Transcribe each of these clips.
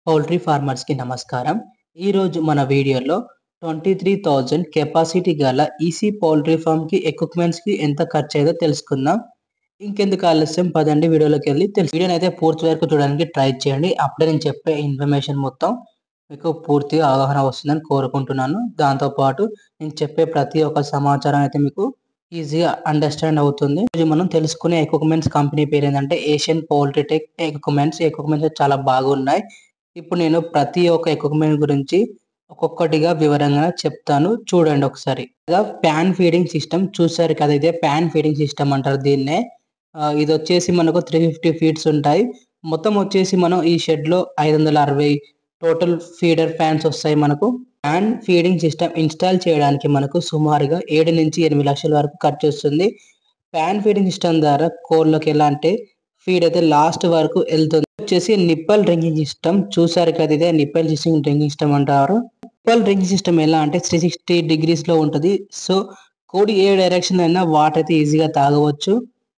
Poultry ఫార్మర్స్‌కి నమస్కారం. ఈరోజు మన వీడియోలో 23,000 కెపాసిటీ గల ఈసీ పౌల్ట్రీ ఫార్మ్‌కి ఎక్విప్‌మెంట్స్‌కి ఎంత ఖర్చయ్యేదో తెలుసుకుందాం. ఇంకెందుకు ఆలస్యం పదండి వీడియోలోకెళ్ళి వీడియోనైతే పూర్తి వరకు చూడడానికి ట్రై చేయండి. అప్పుడే నేను చెప్పే ఇన్ఫర్మేషన్ మొత్తం మీకు పూర్తిగా అవగాహన వస్తుందని కోరుకుంటున్నాను. దాంతో పాటు నేను చెప్పే ప్రతి ఒక్క సమాచారం అయితే మీకు ఈజీగా అండర్‌స్టాండ్ అవుతుంది. ఈరోజు మనం తెలుసుకునే ఎక్విప్‌మెంట్స్ కంపెనీ పేరేంటంటే ఏషియన్ పౌల్ట్రీ టెక్ ఎక్విప్‌మెంట్స్. ఈ ఎక్విప్‌మెంట్స్ చాలా బాగున్నాయి. ఇప్పుడు నేను ప్రతి ఒక్క ఎక్విప్‌మెంట్ గురించి ఒక్కొక్కటిగా వివరంగా చెప్తాను. చూడండి ఒకసారి. ప్యాన్ ఫీడింగ్ సిస్టమ్ చూసారు కదా! ఇదే ప్యాన్ ఫీడింగ్ సిస్టమ్ అంటారు దీన్నే. ఇదొచ్చేసి మనకు 350 ఫీట్స్ ఉంటాయి. మొత్తం వచ్చేసి మనం ఈ షెడ్‌లో 560 టోటల్ ఫీడర్ ఫ్యాన్స్ వస్తాయి మనకు. ప్యాన్ ఫీడింగ్ సిస్టమ్ ఇన్‌స్టాల్ చేయడానికి మనకు సుమారుగా 7-8 లక్షల వరకు ఖర్చొస్తుంది. ప్యాన్ ఫీడింగ్ సిస్టమ్ ద్వారా కోళ్ళకి ఎలా అంటే ఫీడ్ అయితే లాస్ట్ వరకు ఎళ్తుంది. వచ్చేసి నిప్పల్ డ్రింకింగ్ సిస్టమ్ చూసారు కదా! ఇదే నిప్పల్ డ్రింకింగ్ సిస్టమ్ అంటారు. నిప్పల్ డ్రింకింగ్ సిస్టమ్ ఎలా అంటే 360 డిగ్రీస్‌లో ఉంటది. సో, కోడి ఏ డైరెక్షన్ అయినా వాటర్ అయితే ఈజీగా తాగవచ్చు.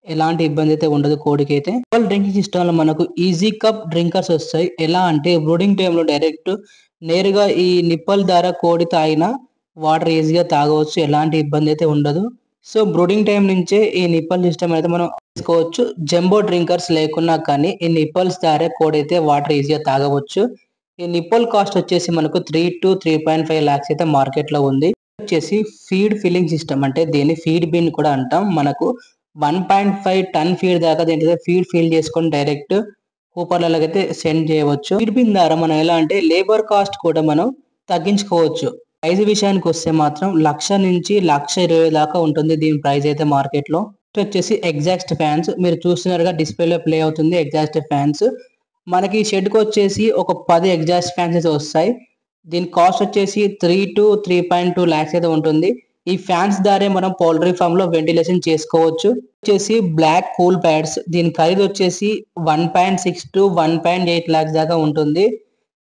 ఎలాంటి ఇబ్బంది అయితే ఉండదు కోడికైతే. నిప్పల్ డ్రింకింగ్ సిస్టమ్‌లో మనకు ఈజీ కప్ డ్రింకర్స్ వస్తాయి. ఎలా అంటే బ్రూడింగ్ టైమ్‌లో డైరెక్ట్ నేరుగా ఈ నిప్పల్ ద్వారా కోడి తాగినా వాటర్ ఈజీగా తాగవచ్చు. ఎలాంటి ఇబ్బంది అయితే ఉండదు. సో, బ్రూడింగ్ టైమ్ నుంచే ఈ నిప్పల్ సిస్టమ్ అయితే మనం తీసుకోవచ్చు. జంబో డ్రింకర్స్ లేకున్నా కానీ ఈ నిప్పల్స్ ద్వారా కోడైతే వాటర్ ఈజీగా తాగవచ్చు. ఈ నిప్పల్ కాస్ట్ వచ్చేసి మనకు 3-3.5 లాక్స్ అయితే మార్కెట్‌లో ఉంది. వచ్చేసి ఫీడ్ ఫిల్లింగ్ సిస్టమ్ అంటే దీన్ని ఫీడ్ బిన్ కూడా అంటాం. మనకు 1.5 టన్ ఫీడ్ దాకా దీంట్లో ఫీడ్ ఫిల్ చేసుకొని డైరెక్ట్ కూపర్‌లలోకైతే సెండ్ చేయవచ్చు. ఫీడ్ బిన్ ద్వారా మనం ఎలా అంటే లేబర్ కాస్ట్ కూడా మనం తగ్గించుకోవచ్చు. ప్రైస్ విషయానికొస్తే మాత్రం 1,00,000-1,20,000 దాకా ఉంటుంది దీని ప్రైస్ అయితే మార్కెట్‌లో. నెక్స్ట్ వచ్చేసి ఎగ్జాస్ట్ ఫ్యాన్స్. మీరు చూస్తున్నారుగా డిస్‌ప్లేలో ప్లే అవుతుంది ఎగ్జాస్ట్ ఫ్యాన్స్. మనకి షెడ్‌కొచ్చేసి ఒక 10 ఎగ్జాస్ట్ ఫ్యాన్స్ అయితే వస్తాయి. దీని కాస్ట్ వచ్చేసి 3-3.2 లాక్స్ అయితే ఉంటుంది. ఈ ఫ్యాన్స్ ద్వారే మనం పౌల్ట్రీ ఫార్మ్‌లో వెంటిలేషన్ చేసుకోవచ్చు. వచ్చేసి బ్లాక్ కూల్ ప్యాడ్స్ దీని ఖరీదు వచ్చేసి 1.6-1.8 లాక్స్ దాకా ఉంటుంది.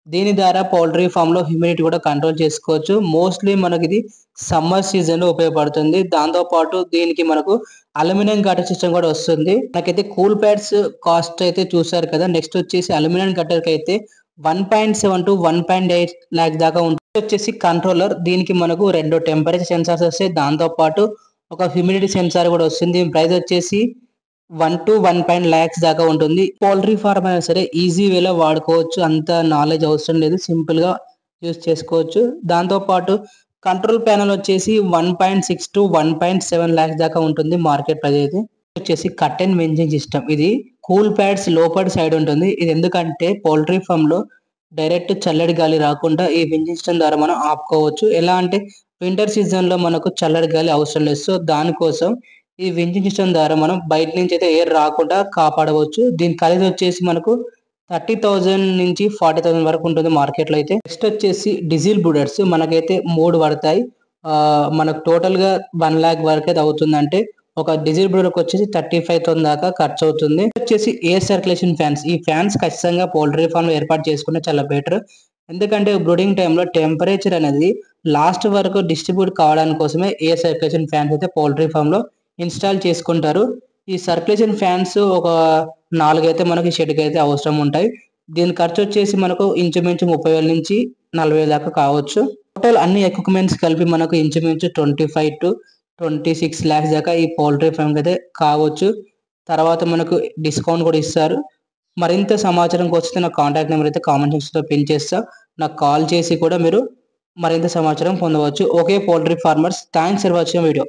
దీని ద్వారా పౌల్ట్రీ ఫార్మ్‌లో హ్యూమిడిటీ కూడా కంట్రోల్ చేసుకోవచ్చు. మోస్ట్‌లీ మనకిది సమ్మర్ సీజన్‌లో ఉపయోగపడుతుంది. దాంతో పాటు దీనికి మనకు అల్యూమినియం గట్టర్ సిస్టమ్ కూడా వస్తుంది. నాకైతే కూల్ ప్యాడ్స్ కాస్ట్ అయితే చూసారు కదా! నెక్స్ట్ వచ్చేసి అల్యూమినియం గట్టర్‌కైతే 1.7-1.8 లాక్స్ దాకా ఉంటుంది. వచ్చేసి కంట్రోలర్ దీనికి మనకు 2 టెంపరేచర్ సెన్సార్స్ వస్తాయి. దాంతో పాటు ఒక హ్యూమిడిటీ సెన్సార్ కూడా వస్తుంది. దీని ప్రైస్ వచ్చేసి 1-1 లాక్స్ దాకా ఉంటుంది. పౌల్ట్రీ ఫార్మ్ అయినా సరే ఈజీ వేలో వాడుకోవచ్చు. అంత నాలెడ్జ్ అవసరం లేదు. సింపుల్‌గా యూజ్ చేసుకోవచ్చు. దాంతో పాటు కంట్రోల్ ప్యానెల్ వచ్చేసి 1.6-1.7 లాక్స్ దాకా ఉంటుంది మార్కెట్ ప్రైస్ అయితే. వచ్చేసి కర్టెన్ వెంజింగ్ సిస్టమ్. ఇది కూల్ ప్యాడ్స్ లోపటి సైడ్ ఉంటుంది. ఇది ఎందుకంటే పౌల్ట్రీ ఫార్మ్‌లో డైరెక్ట్ చల్లటి గాలి రాకుండా ఈ వెంజింగ్ సిస్టమ్ ద్వారా మనం ఆపుకోవచ్చు. ఎలా అంటే వింటర్ సీజన్‌లో మనకు చల్లటి గాలి అవసరం లేదు. సో, దానికోసం ఈ వెంటింగ్ సిస్టమ్ ద్వారా మనం బయట నుంచి అయితే ఎయిర్ రాకుండా కాపాడవచ్చు. దీని ఖరీదు వచ్చేసి మనకు 30,000-40,000 వరకు ఉంటుంది మార్కెట్‌లో అయితే. నెక్స్ట్ వచ్చేసి డీజిల్ బ్రూడర్స్ మనకైతే 3 పడతాయి. మనకు టోటల్‌గా 1 లాక్ వరకు అయితే అవుతుంది. అంటే ఒక డీజిల్ బ్రూడర్‌కి వచ్చేసి 35,000 దాకా ఖర్చు అవుతుంది. వచ్చేసి ఎయిర్ సర్క్యులేషన్ ఫ్యాన్స్. ఈ ఫ్యాన్స్ ఖచ్చితంగా పౌల్ట్రీ ఫార్మ్‌లో ఏర్పాటు చేసుకుంటే చాలా బెటర్. ఎందుకంటే బ్రూడింగ్ టైమ్‌లో టెంపరేచర్ అనేది లాస్ట్ వరకు డిస్ట్రిబ్యూట్ కావడానికి కోసమే ఎయిర్ సర్క్యులేషన్ ఫ్యాన్స్ అయితే పౌల్ట్రీ ఫార్మ్‌లో ఇన్‌స్టాల్ చేసుకుంటారు. ఈ సర్క్యులేషన్ ఫ్యాన్స్ ఒక 4 అయితే మనకి షెడ్‌కైతే అవసరం ఉంటాయి. దీని ఖర్చు వచ్చేసి మనకు ఇంచుమించు 30,000-40,000 దాకా కావచ్చు. టోటల్ అన్ని ఎక్విప్‌మెంట్స్ కలిపి మనకు ఇంచుమించు 25-26 లాక్స్ దాకా ఈ పౌల్ట్రీ ఫార్మ్‌కి అయితే కావచ్చు. తర్వాత మనకు డిస్కౌంట్ కూడా ఇస్తారు. మరింత సమాచారం కోసం నా కాంటాక్ట్ నెంబర్ అయితే కామెంట్ సెక్షన్‌లో పిన్ చేస్తా. నాకు కాల్ చేసి కూడా మీరు మరింత సమాచారం పొందవచ్చు. Okay poultry farmers thanks for watching video.